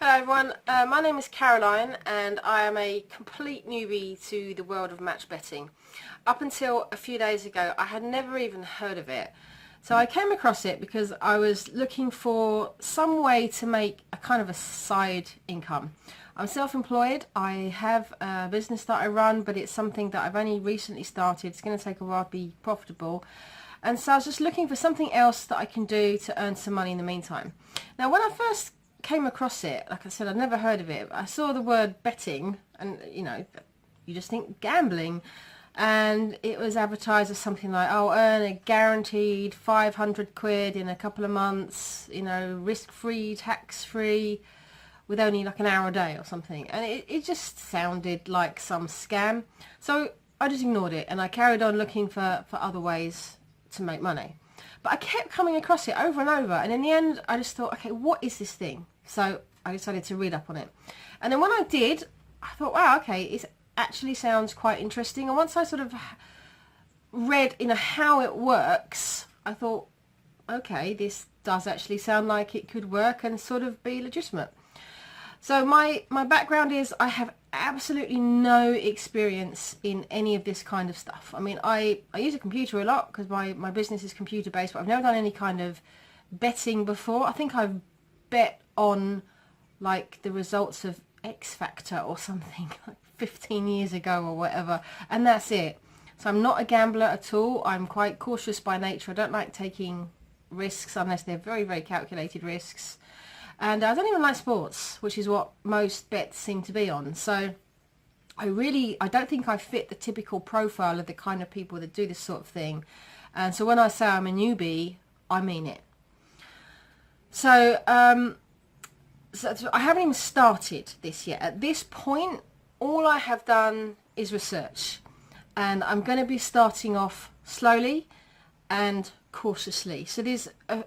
Hello everyone, my name is Caroline and I am a complete newbie to the world of match betting. Up until a few days ago I had never even heard of it. So I came across it because I was looking for some way to make a kind of a side income. I'm self-employed, I have a business that I run, but it's something that I've only recently started. It's going to take a while to be profitable. And so I was just looking for something else that I can do to earn some money in the meantime. Now when I first came across it, like I said, I'd never heard of it. I saw the word betting and, you just think gambling. And it was advertised as something like, oh, earn a guaranteed 500 quid in a couple of months, risk-free, tax-free, with only like an hour a day or something. And it just sounded like some scam. So I just ignored it and I carried on looking for other ways to make money. But I kept coming across it over and over, and in the end I just thought, okay, what is this thing? So I decided to read up on it. And then when I did, I thought, wow, okay, it actually sounds quite interesting. And once I sort of read how it works, I thought, okay, this does actually sound like it could work and sort of be legitimate. So my background is I have absolutely no experience in any of this kind of stuff. I mean, I use a computer a lot because my business is computer based, but I've never done any kind of betting before. I think I've bet on like the results of X Factor or something like 15 years ago or whatever, and that's it. So I'm not a gambler at all. I'm quite cautious by nature. I don't like taking risks unless they're very, very calculated risks. And I don't even like sports, which is what most bets seem to be on. So I don't think I fit the typical profile of the kind of people that do this sort of thing. And so when I say I'm a newbie, I mean it. So, so I haven't even started this yet. At this point, all I have done is research. And I'm going to be starting off slowly and cautiously. So there's a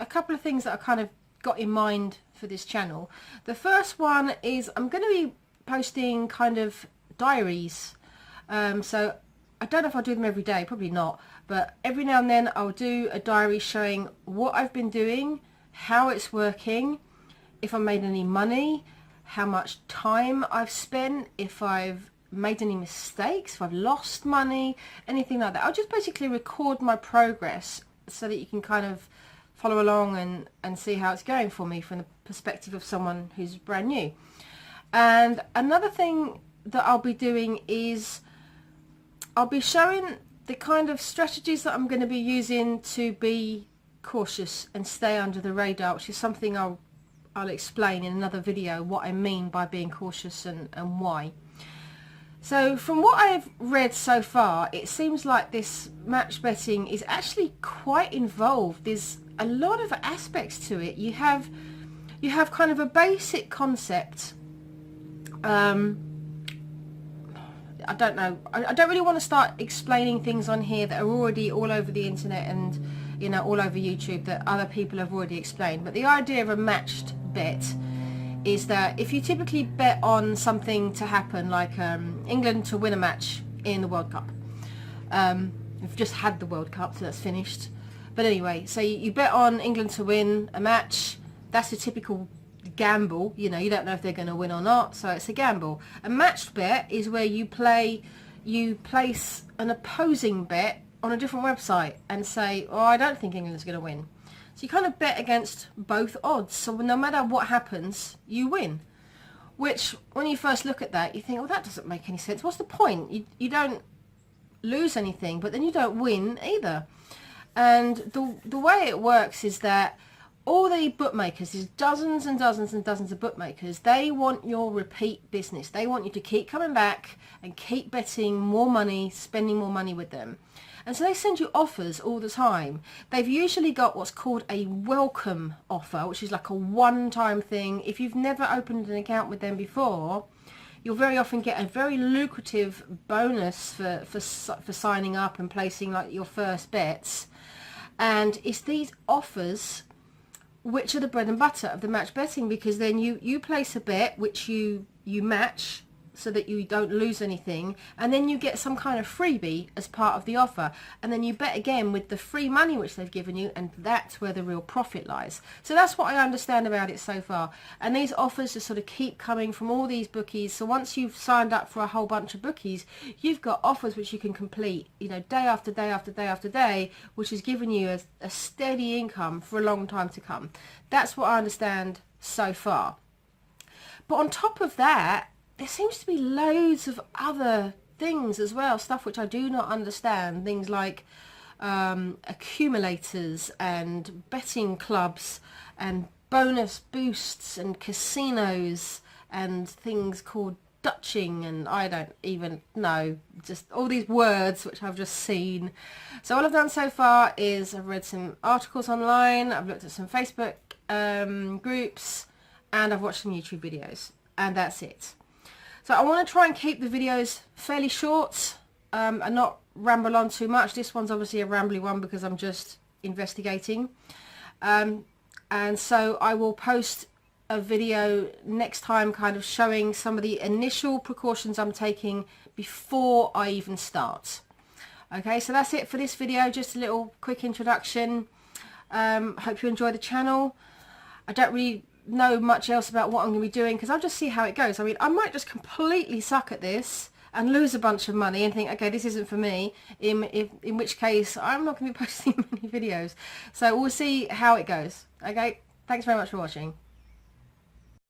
couple of things that I kind of got in mind for this channel. The first one is I'm going to be posting kind of diaries. So I don't know if I'll do them every day, probably not, but every now and then I'll do a diary showing what I've been doing, how it's working, if I made any money, how much time I've spent, if I've made any mistakes, if I've lost money, anything like that. I'll just basically record my progress so that you can kind of follow along and see how it's going for me from the perspective of someone who's brand new. And another thing that I'll be doing is I'll be showing the kind of strategies that I'm going to be using to be cautious and stay under the radar, which is something I'll explain in another video, what I mean by being cautious and why. So from what I've read so far, it seems like this match betting is actually quite involved. There's a lot of aspects to it. You have kind of a basic concept. I don't know. I don't really want to start explaining things on here that are already all over the internet and all over YouTube that other people have already explained. But the idea of a matched bet is that if you typically bet on something to happen, like England to win a match in the World Cup. We've just had the World Cup, so that's finished. But anyway, so you bet on England to win a match. That's a typical gamble. You don't know if they're going to win or not, so it's a gamble. A matched bet is where you place an opposing bet on a different website and say, oh, I don't think England's going to win. So you kind of bet against both odds. So no matter what happens, you win. Which, when you first look at that, you think, oh, that doesn't make any sense. What's the point? You don't lose anything, but then you don't win either. And the way it works is that all the bookmakers, there's dozens and dozens and dozens of bookmakers, they want your repeat business. They want you to keep coming back and keep betting more money, spending more money with them. And so they send you offers all the time. They've usually got what's called a welcome offer, which is like a one-time thing. If you've never opened an account with them before, you'll very often get a very lucrative bonus for signing up and placing like your first bets. And it's these offers which are the bread and butter of the match betting, because then you place a bet which you match so that you don't lose anything, and then you get some kind of freebie as part of the offer, and then you bet again with the free money which they've given you, and that's where the real profit lies. So that's what I understand about it so far, and these offers just sort of keep coming from all these bookies. So once you've signed up for a whole bunch of bookies, you've got offers which you can complete, you know, day after day after day after day, which is giving you a steady income for a long time to come. That's what I understand so far. But on top of that, there seems to be loads of other things as well, stuff which I do not understand. Things like accumulators and betting clubs and bonus boosts and casinos and things called Dutching, and I don't even know, just all these words which I've just seen. So all I've done so far is I've read some articles online, I've looked at some Facebook groups, and I've watched some YouTube videos, and that's it. So I want to try and keep the videos fairly short and not ramble on too much. This one's obviously a rambly one because I'm just investigating. And so I will post a video next time kind of showing some of the initial precautions I'm taking before I even start. Okay, so that's it for this video, just a little quick introduction. Hope you enjoy the channel. I don't really know much else about what I'm going to be doing because I'll just see how it goes. I mean, I might just completely suck at this and lose a bunch of money and think, okay, this isn't for me, in which case I'm not going to be posting many videos. So we'll see how it goes. Okay, thanks very much for watching.